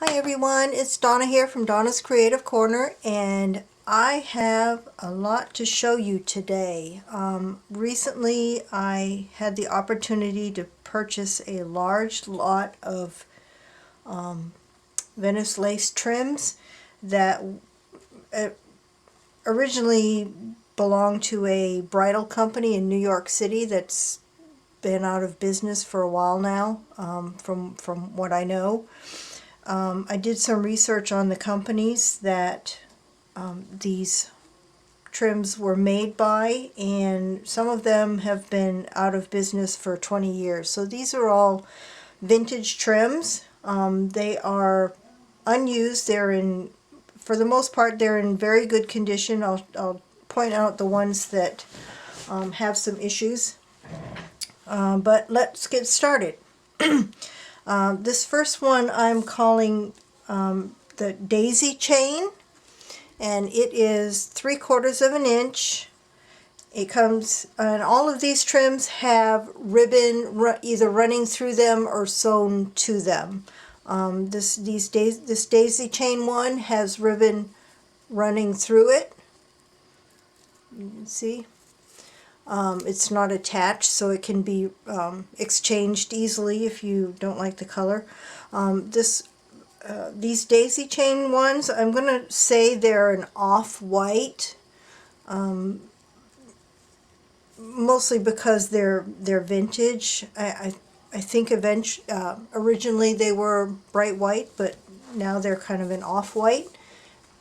Hi everyone, it's Donna here from Donna's Creative Corner, and I have a lot to show you today. Recently I had the opportunity to purchase a large lot of Venice lace trims that originally belonged to a bridal company in New York City that's been out of business for a while now, from what I know. I did some research on the companies that these trims were made by, and some of them have been out of business for 20 years. So these are all vintage trims. They are unused. For the most part, they're in very good condition. I'll point out the ones that have some issues. But let's get started. This first one I'm calling the daisy chain, and it is 3/4 of an inch. It comes, and all of these trims have ribbon either running through them or sewn to them. This daisy chain one has ribbon running through it. You can see. It's not attached, so it can be exchanged easily if you don't like the color. These daisy chain ones, I'm going to say they're an off-white, mostly because they're vintage. I think originally they were bright white, but now they're kind of an off-white.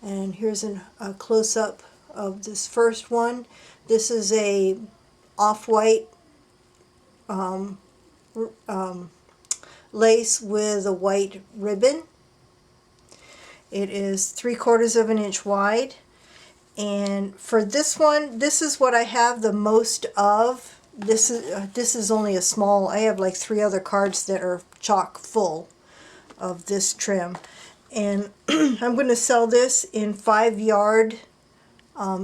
And here's a close-up of this first one. This is a off-white lace with a white ribbon. It is 3/4 of an inch wide, and for this one, this is what I have the most of. This is only a small. I have like 3 other cards that are chock full of this trim, and I'm going to sell this in 5-yard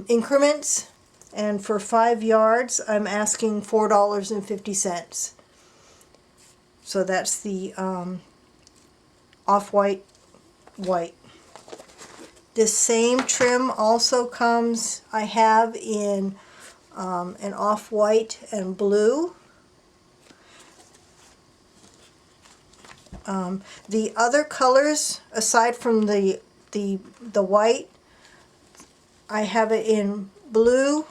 increments, and for 5 yards I'm asking $4.50. So that's the off-white white. This same trim also comes, I have in an off-white and blue. The other colors, aside from the white, I have it in blue,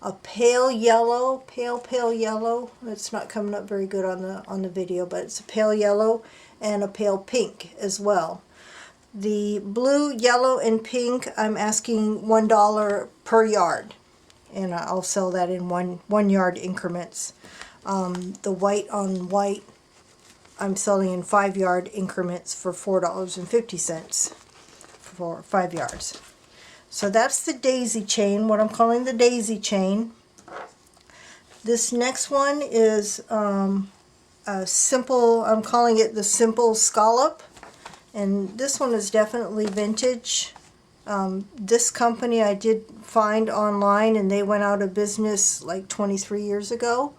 a pale yellow, pale yellow. It's not coming up very good on the video, but it's a pale yellow and a pale pink as well. The blue, yellow, and pink, I'm asking $1 per yard, and I'll sell that in 1 yard increments. The white on white, I'm selling in 5-yard increments for $4.50 for 5 yards. So that's the daisy chain, what I'm calling the daisy chain. This next one is a simple, I'm calling it the simple scallop. And this one is definitely vintage. This company I did find online, and they went out of business like 23 years ago.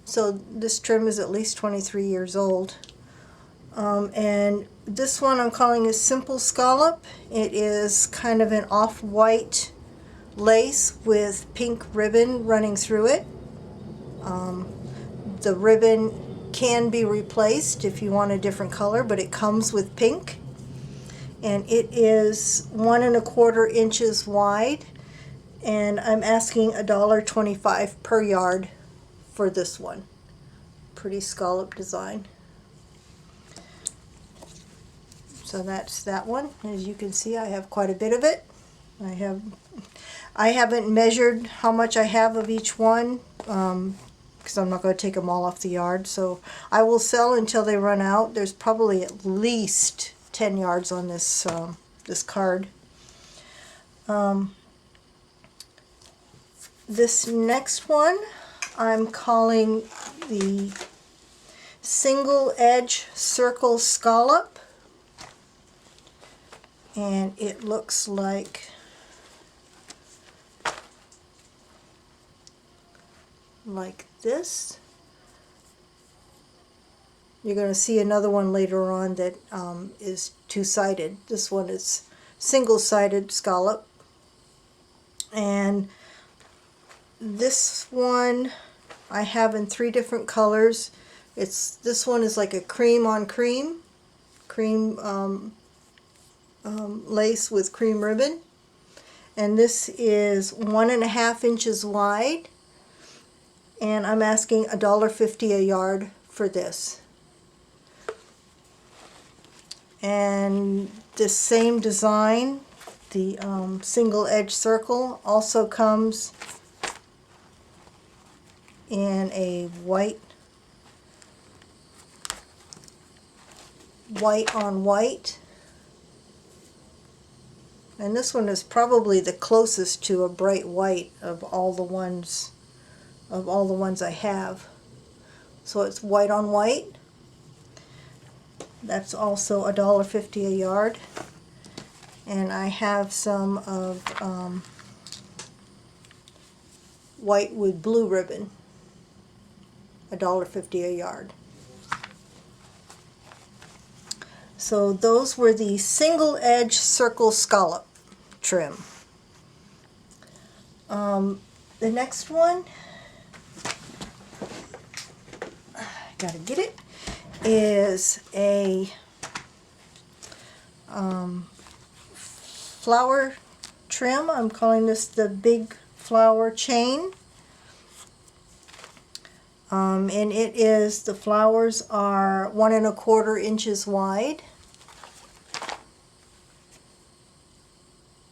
So this trim is at least 23 years old. And this one I'm calling a simple scallop. It is kind of an off-white lace with pink ribbon running through it. The ribbon can be replaced if you want a different color, but it comes with pink, and it is 1 1/4 inches wide, and I'm asking $1.25 per yard for this one. Pretty scallop design. So that's that one. As you can see, I have quite a bit of it. I haven't measured how much I have of each one, because I'm not going to take them all off the yard. So I will sell until they run out. There's probably at least 10 yards on this this card. This next one I'm calling the single edge circle scallop, and it looks like this. You're going to see another one later on that is two-sided. This one is single-sided scallop. And this one I have in 3 different colors. This one is like a cream on cream, lace with cream ribbon. And this is 1.5 inches wide. And I'm asking $1.50 a yard for this. And this same design, the single edge circle, also comes in a white on white. And this one is probably the closest to a bright white of all the ones I have. So it's white on white. That's also $1.50 a yard. And I have some of white with blue ribbon, $1.50 a yard. So those were the single edge circle scallop trim. The next one, gotta get it, is a flower trim. I'm calling this the big flower chain. And it is, the flowers are 1 1/4 inches wide.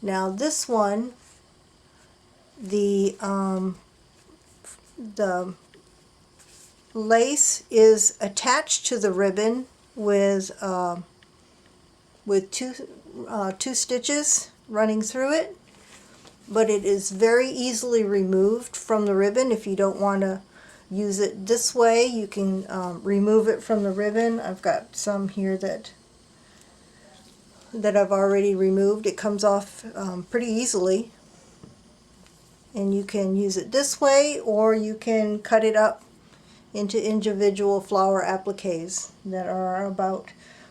Now this one, the lace is attached to the ribbon with two stitches running through it, but it is very easily removed from the ribbon. If you don't want to use it this way, you can remove it from the ribbon. I've got some here that I've already removed. It comes off pretty easily, and you can use it this way, or you can cut it up into individual flower appliques that are about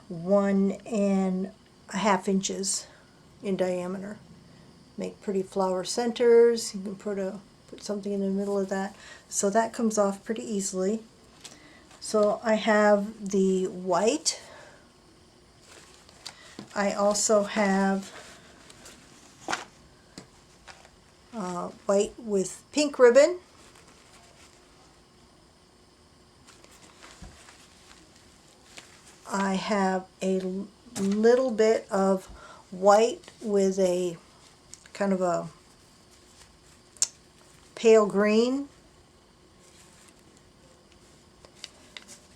1.5 inches in diameter. Make pretty flower centers. You can put something in the middle of that. So that comes off pretty easily. So I have the white. I also have white with pink ribbon. I have a little bit of white with a kind of a pale green.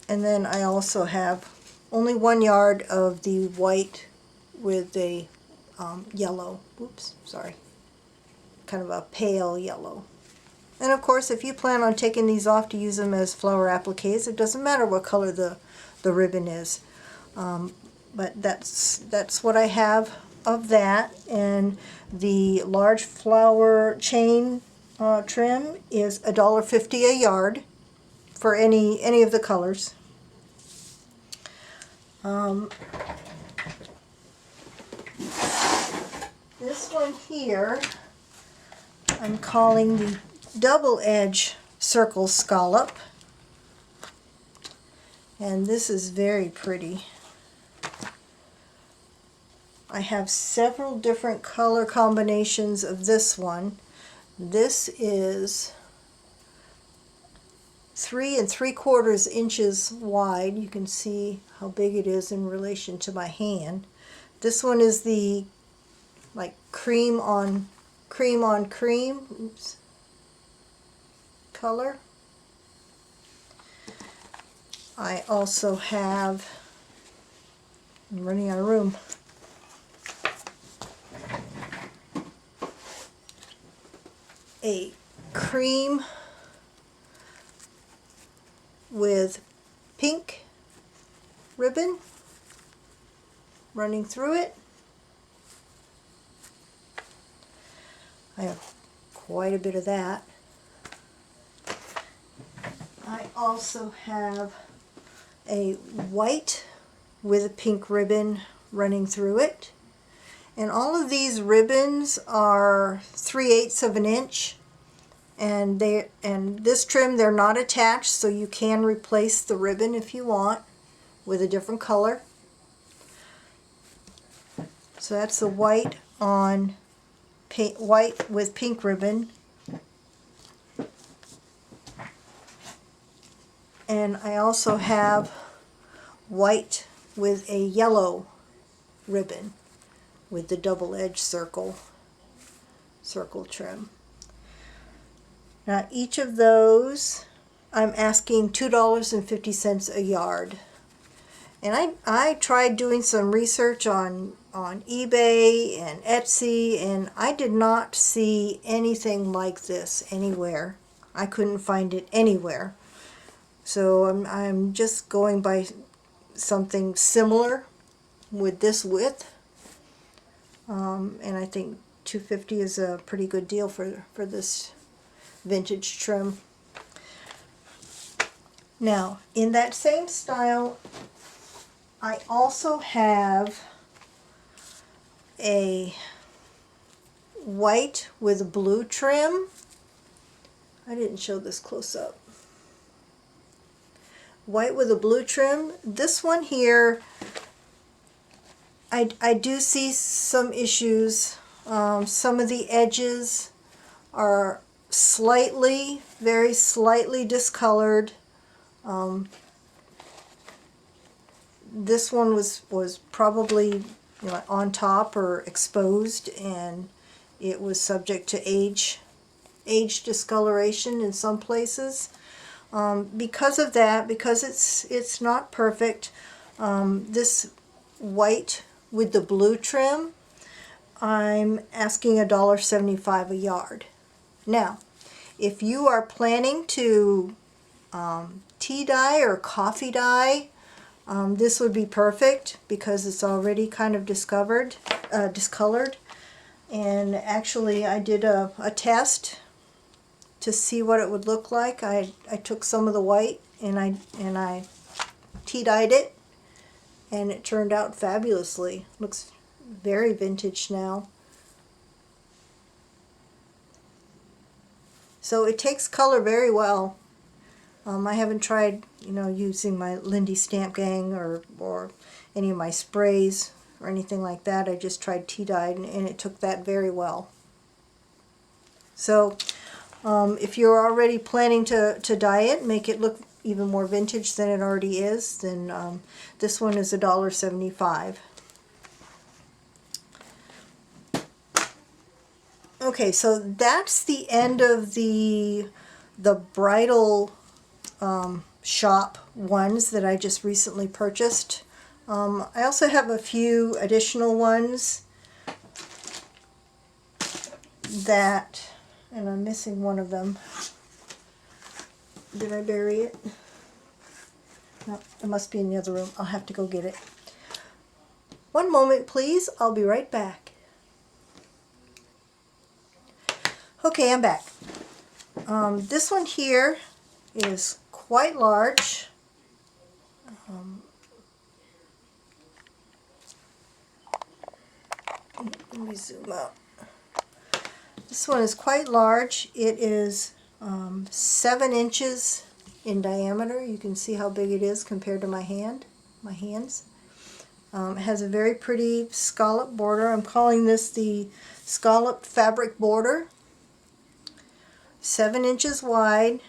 And then I also have only 1 yard of the white with a yellow. Oops, sorry. Kind of a pale yellow. And of course, if you plan on taking these off to use them as flower appliques, it doesn't matter what color the ribbon is. But that's what I have of that. And the large flower chain trim is $1.50 a yard for any of the colors. This one here I'm calling the double edge circle scallop, and this is very pretty. I have several different color combinations of this one. This is 3 3/4 inches wide. You can see how big it is in relation to my hand. This one is the like cream on cream oops, color. I also have, I'm running out of room. A cream with pink ribbon running through it. I have quite a bit of that. I also have a white with a pink ribbon running through it. And all of these ribbons are 3/8 of an inch. And this trim, they're not attached, so you can replace the ribbon if you want with a different color. So that's the white on white with pink ribbon. And I also have white with a yellow ribbon with the double-edged circle trim. Now each of those I'm asking $2.50 a yard. And I tried doing some research on eBay and Etsy, and I did not see anything like this anywhere. I couldn't find it anywhere. So I'm just going by something similar with this width. And I think $2.50 is a pretty good deal for this vintage trim. Now, in that same style, I also have a white with a blue trim. I didn't show this close up. White with a blue trim. This one here, I do see some issues. Some of the edges are slightly, very slightly discolored. This one was probably, you know, on top or exposed, and it was subject to age discoloration in some places. Because of that, because it's not perfect, this white with the blue trim, I'm asking $1.75 a yard. Now, if you are planning to tea dye or coffee dye, this would be perfect because it's already kind of discolored. And actually, I did a test to see what it would look like. I took some of the white and I tea dyed it, and it turned out fabulously. Looks very vintage now. So it takes color very well. I haven't tried, you know, using my Lindy Stamp Gang or any of my sprays or anything like that. I just tried tea dye, and it took that very well. So if you're already planning to dye it, make it look even more vintage than it already is, then this one is $1.75. Okay, so that's the end of the bridal shop ones that I just recently purchased. I also have a few additional ones that, and I'm missing one of them. Did I bury it? No, it must be in the other room. I'll have to go get it. One moment, please. I'll be right back. Okay, I'm back. This one here is quite large. Let me zoom out. This one is quite large. It is 7 inches in diameter. You can see how big it is compared to my hands. It has a very pretty scallop border. I'm calling this the scalloped fabric border. 7 inches wide.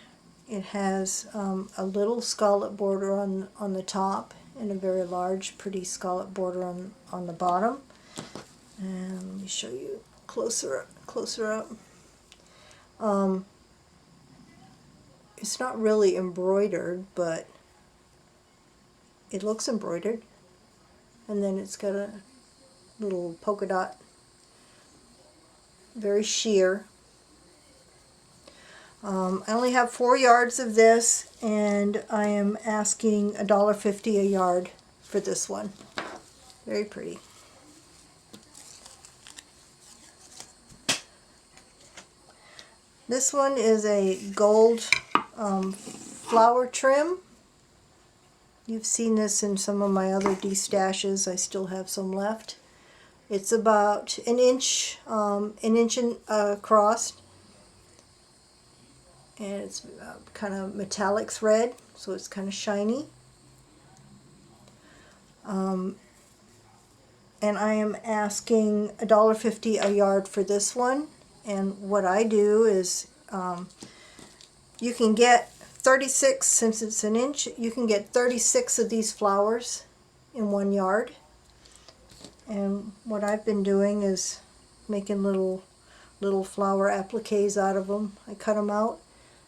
It has a little scallop border on the top and a very large, pretty scallop border on the bottom. And let me show you closer up. It's not really embroidered, but it looks embroidered. And then it's got a little polka dot, very sheer. I only have 4 yards of this, and I am asking $1.50 a yard for this one. Very pretty. This one is a gold flower trim. You've seen this in some of my other destashes. I still have some left. It's about an inch across, and it's kind of metallics red, so it's kind of shiny. And I am asking $1.50 a yard for this one. And what I do is, you can get 36, since it's an inch, you can get 36 of these flowers in 1 yard. And what I've been doing is making little flower appliques out of them. I cut them out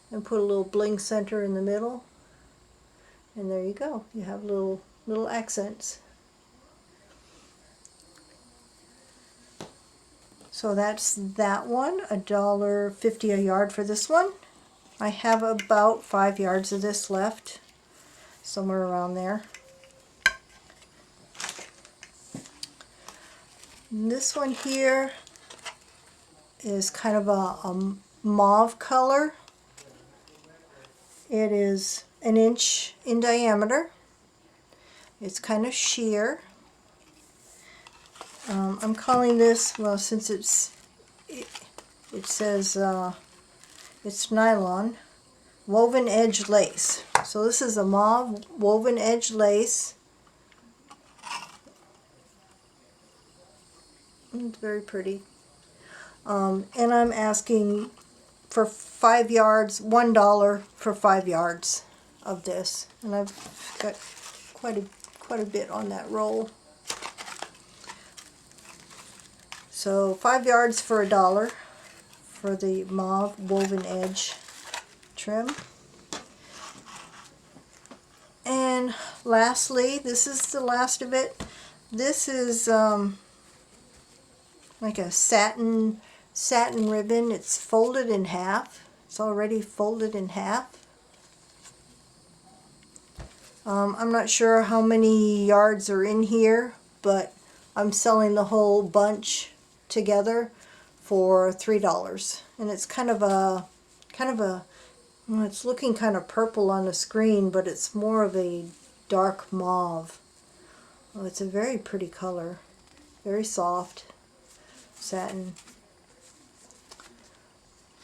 and put a little bling center in the middle. And there you go. You have little accents. So that's that one, $1.50 a yard for this one. I have about 5 yards of this left, somewhere around there. And this one here is kind of a mauve color. It is an inch in diameter. It's kind of sheer. I'm calling this, well, since it says it's nylon, woven edge lace. So this is a mauve woven edge lace. It's very pretty. And I'm asking for 5 yards, $1 for 5 yards of this. And I've got quite a bit on that roll. So 5 yards for $1 for the mauve woven edge trim. And lastly, this is the last of it. This is like a satin ribbon. It's folded in half. It's already folded in half. I'm not sure how many yards are in here, but I'm selling the whole bunch together for $3, and it's kind of a well, it's looking kind of purple on the screen, but it's more of a dark mauve. Oh, it's a very pretty color, very soft satin.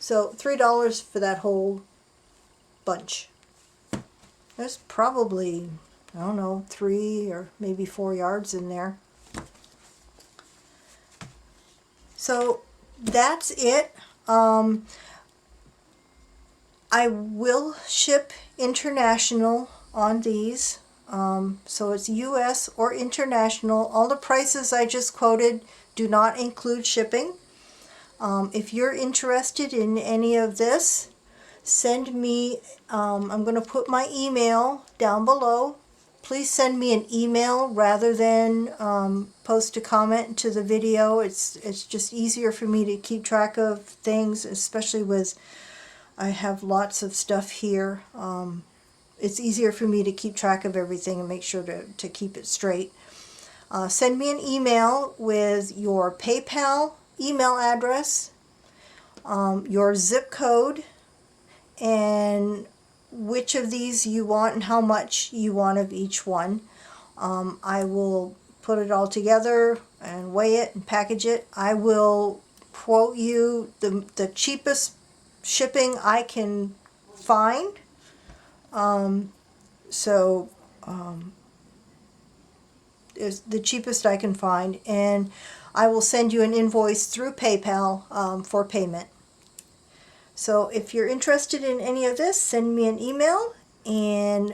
So $3 for that whole bunch. There's probably, I don't know, 3 or maybe 4 yards in there. So that's it. I will ship international on these. So it's US or international. All the prices I just quoted do not include shipping. If you're interested in any of this, send me, I'm going to put my email down below. Please send me an email rather than post a comment to the video. It's just easier for me to keep track of things, especially with, I have lots of stuff here. It's easier for me to keep track of everything and make sure to keep it straight. Send me an email with your PayPal email address, your zip code, and which of these you want and how much you want of each one. I will put it all together and weigh it and package it. I will quote you the cheapest shipping I can find. Is the cheapest I can find, and I will send you an invoice through PayPal for payment. So if you're interested in any of this, send me an email, and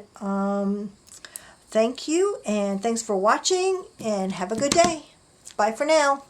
thank you, and thanks for watching, and have a good day. Bye for now.